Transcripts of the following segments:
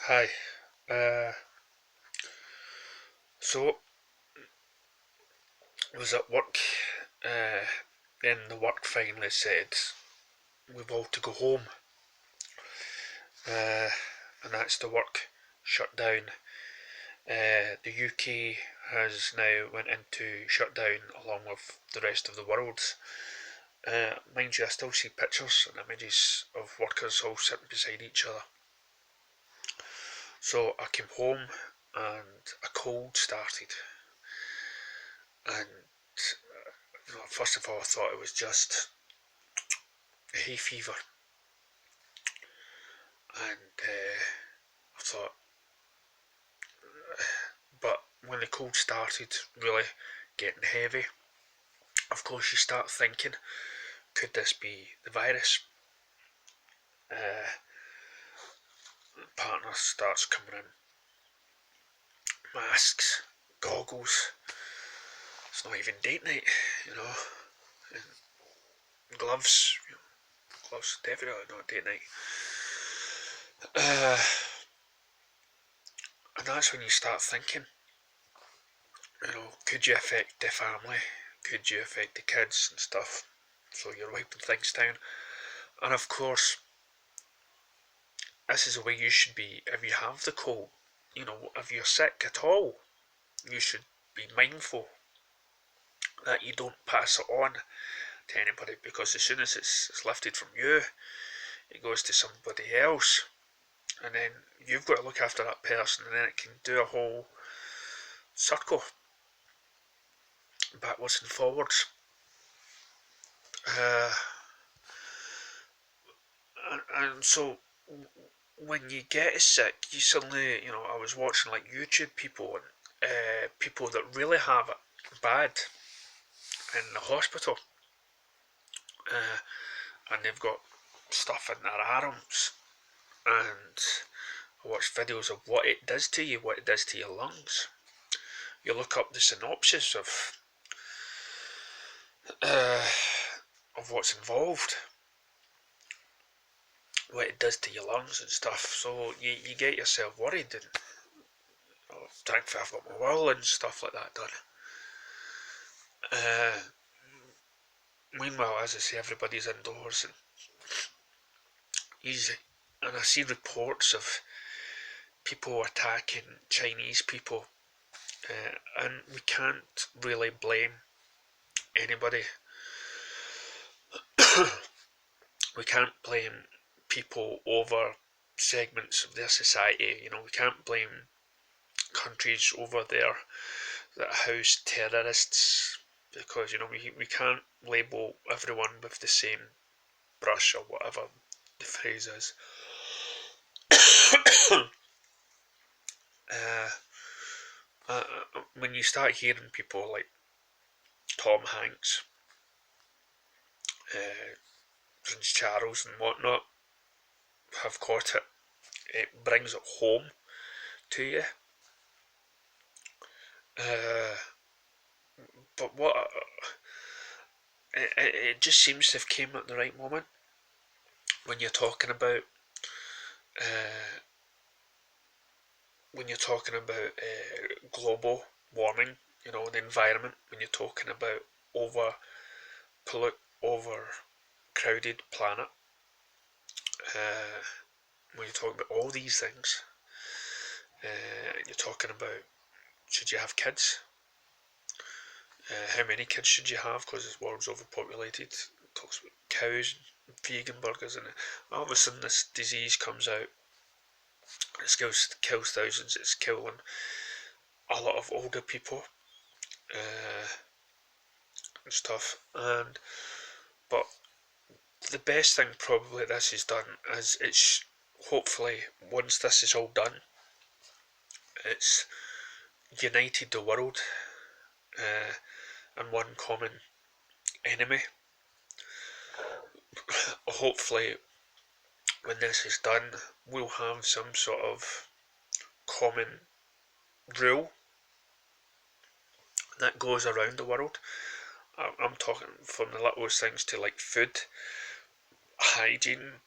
Hi. Uh, so I was at work. Uh, then the work finally said we've all to go home, uh, and that's the work shut down. The UK has now went into shutdown along with the rest of the world. Mind you, I still see pictures and images of workers all sitting beside each other. So I came home and a cold started, and first of all I thought it was just hay fever, and I thought, but when the cold started really getting heavy, of course you start thinking, could this be the virus? Uh, Partner starts coming in, masks, goggles. It's not even date night, you know. And gloves, gloves definitely not date night. Uh, and that's when you start thinking, could you affect the family? Could you affect the kids and stuff? So you're wiping things down. And of course, this is the way you should be if you have the cold. If you're sick at all, you should be mindful that you don't pass it on to anybody, because as soon as it's lifted from you, it goes to somebody else, and then you've got to look after that person, and then it can do a whole circle backwards and forwards. Uh, and so when you get sick, you suddenly, I was watching like YouTube people and people that really have it bad in the hospital, uh, and they've got stuff in their arms, and I watch videos of what it does to you, what it does to your lungs. You look up the synopsis uh, of what's involved, what it does to your lungs and stuff. So you get yourself worried, and thankfully I've got my will and stuff like that done. Uh, Meanwhile, as I say, everybody's indoors and easy. And I see reports of people attacking Chinese people, and we can't really blame anybody. We can't blame people over segments of their society. We can't blame countries over there that house terrorists, because we can't label everyone with the same brush, or whatever the phrase is. uh, when you start hearing people like Tom Hanks, Prince Charles, and whatnot have caught it, it brings it home to you. Uh, but it just seems to have came at the right moment when you're talking about uh, global warming, the environment. When you're talking about overcrowded planet, uh, when you're talking about all these things, you're talking about, should you have kids? How many kids should you have? Because the world's overpopulated. It talks about cows, and vegan burgers, and all of a sudden this disease comes out. It kills thousands. It's killing a lot of older people uh, and stuff. But the best thing probably this is done is, it's hopefully, once this is all done, it's united the world uh, and one common enemy. Hopefully, when this is done, we'll have some sort of common rule that goes around the world. I'm talking from the littlest things to like food, hygiene,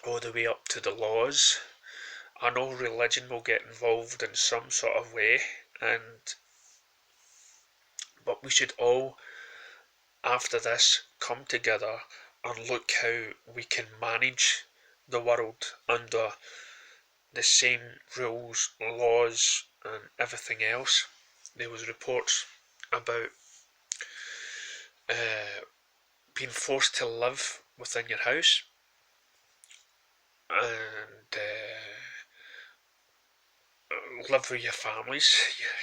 all the way up to the laws I know religion will get involved in some sort of way, but we should all, after this, come together and look how we can manage the world under the same rules, laws, and everything else. There was reports about being forced to live within your house and live with your families,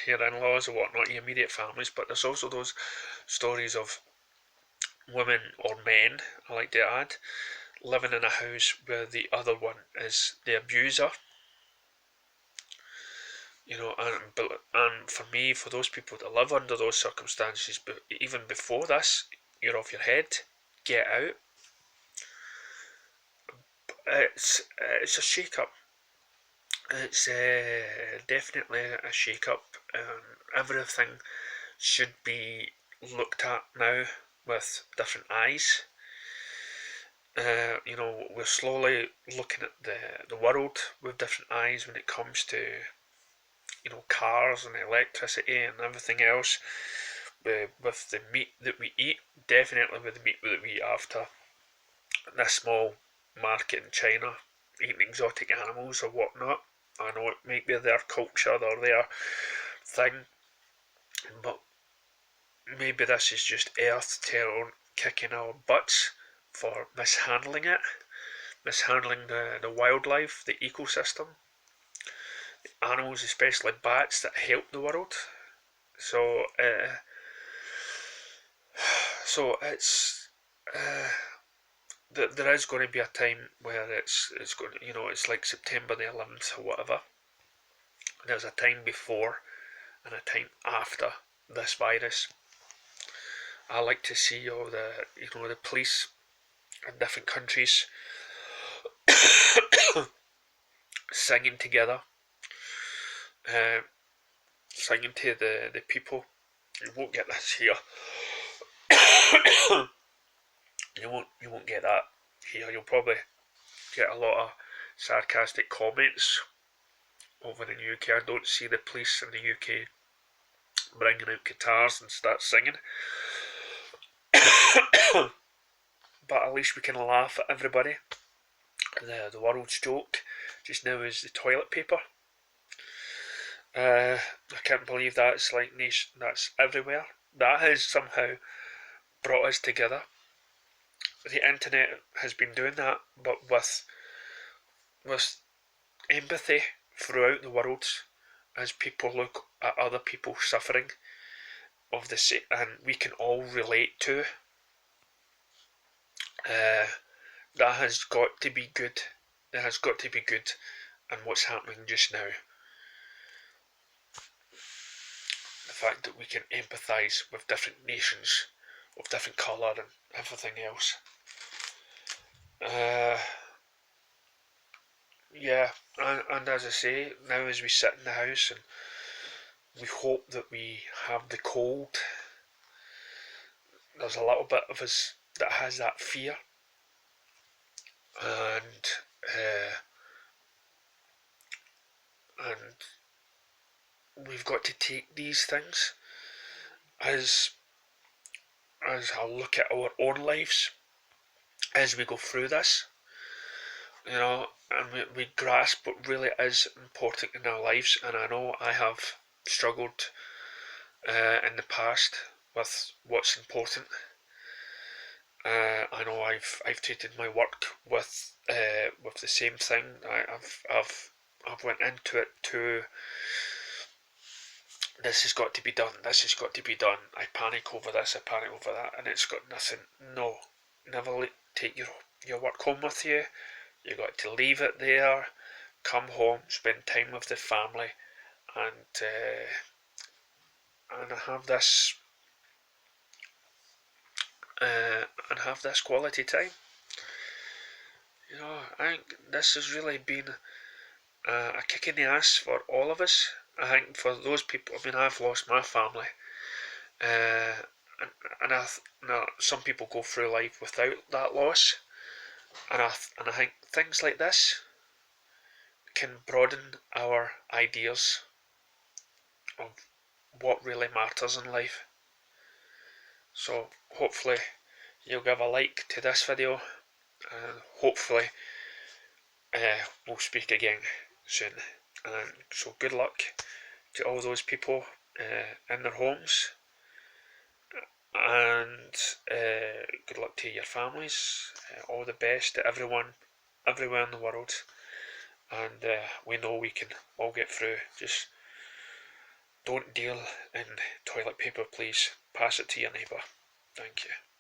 your in-laws or whatnot, your immediate families. But there's also those stories of women or men, I like to add, living in a house where the other one is the abuser. And for me, for those people that live under those circumstances, but even before this, you're off your head. Get out. It's a shake-up. It's definitely a shake-up. Everything should be looked at now with different eyes. We're slowly looking at the world with different eyes when it comes to cars and electricity and everything else. With the meat that we eat, definitely with the meat that we eat after this small market in China, eating exotic animals or whatnot. I know it might be their culture or their thing, but maybe this is just Earth kicking our butts for mishandling it, mishandling the wildlife, the ecosystem, animals, especially bats that help the world. So, it's there is going to be a time where it's going to, it's like September the 11th or whatever. There's a time before and a time after this virus. I like to see all the police in different countries singing together, singing to the people. You won't get this here. you won't get that here. You'll probably get a lot of sarcastic comments over in the UK. I don't see the police in the UK bringing out guitars and start singing. But at least we can laugh at everybody. The world's joke just now is the toilet paper. I can't believe that's that's everywhere. That has somehow brought us together. The internet has been doing that, but with empathy throughout the world, as people look at other people suffering of the same, and we can all relate to. That has got to be good. It has got to be good, and what's happening just now. The fact that we can empathise with different nations of different colour and everything else. Yeah, and as I say, now as we sit in the house and we hope that we have the cold, there's a little bit of us that has that fear, and we've got to take these things as I look at our own lives as we go through this, and we grasp what really is important in our lives. And I know I have struggled in the past with what's important. I know I've treated my work with the same thing. I've went into it to, this has got to be done. This has got to be done. I panic over this. I panic over that, and it's got nothing. No, never take your work home with you. You got to leave it there. Come home, spend time with the family, and have this quality time. I think this has really been a kick in the ass for all of us. I think for those people, I mean, I've lost my family, and some people go through life without that loss, and I think things like this can broaden our ideas of what really matters in life. So hopefully you'll give a like to this video, and hopefully we'll speak again soon. And so good luck to all those people in their homes, and good luck to your families. All the best to everyone everywhere in the world, and we know we can all get through. Just don't deal in toilet paper, please. Pass it to your neighbour. Thank you.